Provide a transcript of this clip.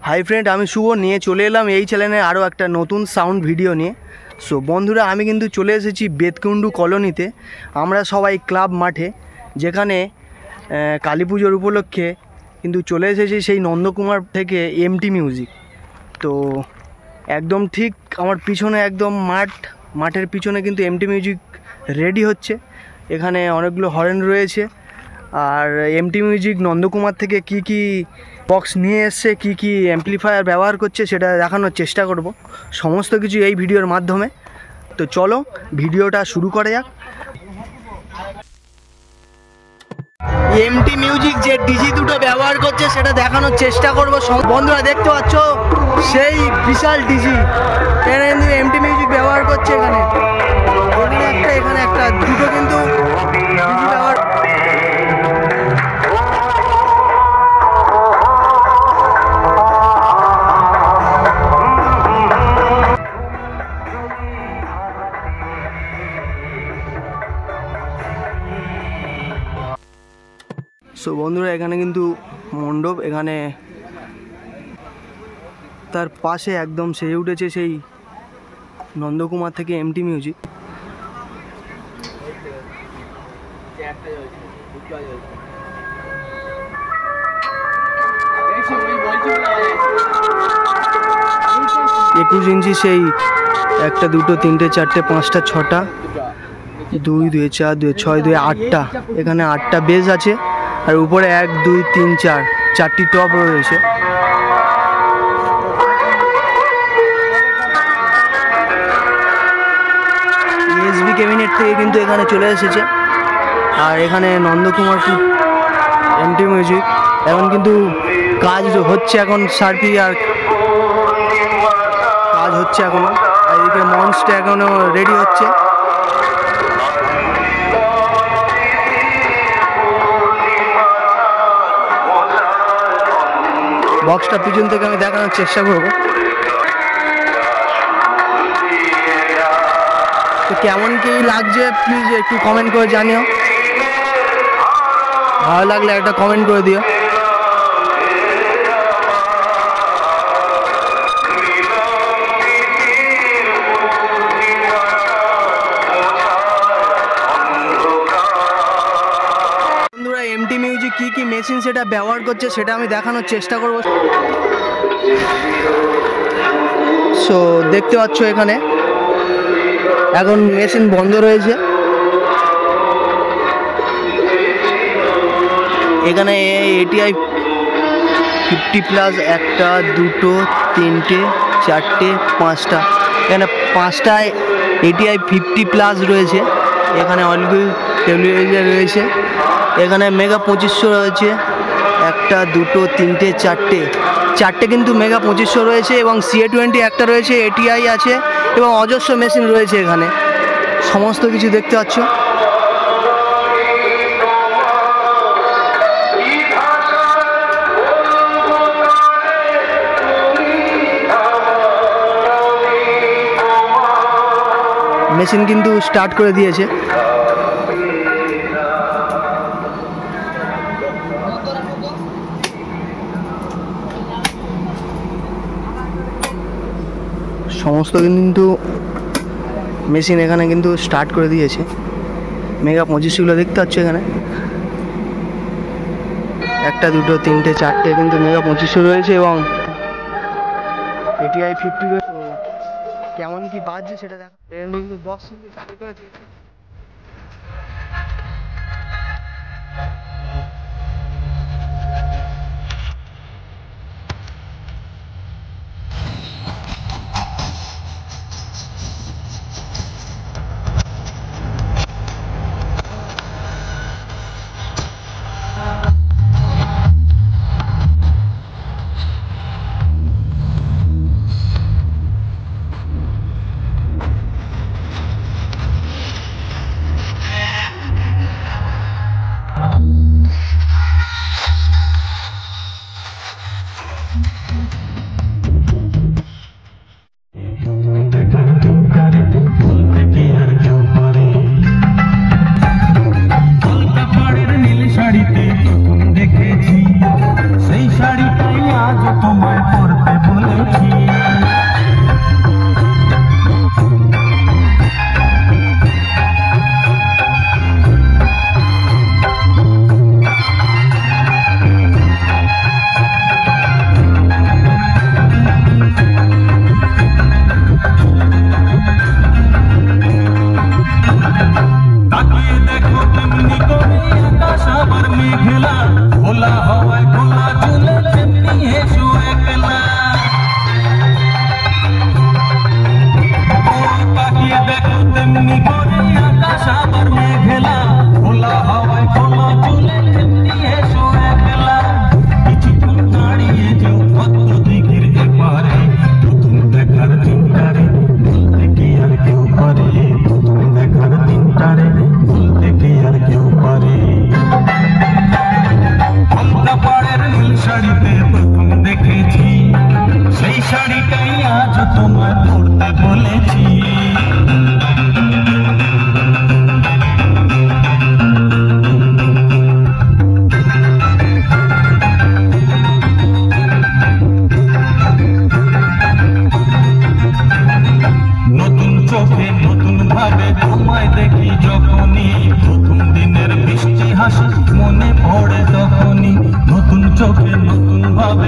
Hi friend, আমি শুভ নিয়ে চলে এলাম এই চ্যানেলে আরও একটা নতুন সাউন্ড ভিডিও নিয়ে। সো বন্ধুরা, আমি কিন্তু চলে এসেছি বেতকুণ্ডু কলোনিতে। আমরা সবাই ক্লাব মাঠে, যেখানে কালী পুজোর উপলক্ষে কিন্তু চলে এসেছি সেই নন্দকুমার থেকে এমটি মিউজিক। তো একদম ঠিক আমার পিছনে একদম মাঠের পিছনে কিন্তু এমটি মিউজিক রেডি হচ্ছে। এখানে অনেকগুলো হরেন রয়েছে। আর এমটি মিউজিক নন্দকুমার থেকে কি কি বক্স নিয়ে এসছে, কি কি অ্যাম্পলিফায়ার ব্যবহার করছে, সেটা দেখানোর চেষ্টা করব সমস্ত কিছু এই ভিডিওর মাধ্যমে। তো চলো ভিডিওটা শুরু করা যাক। এমটি মিউজিক যে ডিজি দুটো ব্যবহার করছে সেটা দেখানোর চেষ্টা করব। বন্ধুরা দেখতে পাচ্ছ সেই বিশাল ডিজি, এখানে কিন্তু এমটি মিউজিক ব্যবহার করছে। এখানে একটা দুটো কিন্তু ডিজি ব্যবহার। সো বন্ধুরা, এখানে কিন্তু মণ্ডপ, এখানে তার পাশে একদম সেজে উঠেছে সেই নন্দকুমার থেকে এমটি মিউজিক। একুশ ইঞ্চি সেই একটা দুটো তিনটে চারটে পাঁচটা ছটা, 2 2 4 2 6 2 8টা, এখানে 8টা বেজ আছে। আর উপরে 1 2 3 4 চারটি টপ রয়েছে। এসবি ক্যাবিনেট থেকে কিন্তু এখানে চলে এসেছে। আর এখানে নন্দকুমার এমটি মিউজিক এখন কিন্তু কাজ হচ্ছে, এখন সার্পি আর কাজ হচ্ছে এখনো। আর এদিকে মঞ্চটা এখনো রেডি হচ্ছে। বক্সটা পিছন থেকে আমি দেখানোর চেষ্টা করব। তো কেমন কি লাগছে প্লিজ একটু কমেন্ট করে জানিও। ভালো লাগলে একটা কমেন্ট করে দিও। বন্ধুরা, এমটি মিউজিক কি কি মেশিন সেটা ব্যবহার করছে সেটা আমি দেখানোর চেষ্টা করব। সো দেখতে পাচ্ছ এখানে এখন মেশিন বন্ধ রয়েছে। এখানে এটিআই 50+ একটা দুটো তিনটে চারটে পাঁচটা, এখানে 5টায় এটিআই 50+ রয়েছে। এখানে অলগুই টেবিলাইজার রয়েছে। এখানে মেগা 2500 রয়েছে, একটা দুটো তিনটে চারটে কিন্তু মেগা 2500 রয়েছে। এবং CA20 একটা রয়েছে, এটিআই আছে এবং অজস্র মেশিন রয়েছে। এখানে সমস্ত কিছু দেখতে পাচ্ছ। মেশিন কিন্তু স্টার্ট করে দিয়েছে। সমস্ত কিন্তু মেশিন এখানে কিন্তু স্টার্ট করে দিয়েছে। মেগা 2500 দেখতে পাচ্ছ। এখানে একটা দুটো তিনটে চারটে কিন্তু মেগা 2500 রয়েছে এবং এটিআই 50 রয়েছে। কেমন কি বাজছে সেটা দেখো। কিন্তু বক্স চালু করে দিয়েছে। শাড়িটাই আজ তোমায় পরতে বলেছি।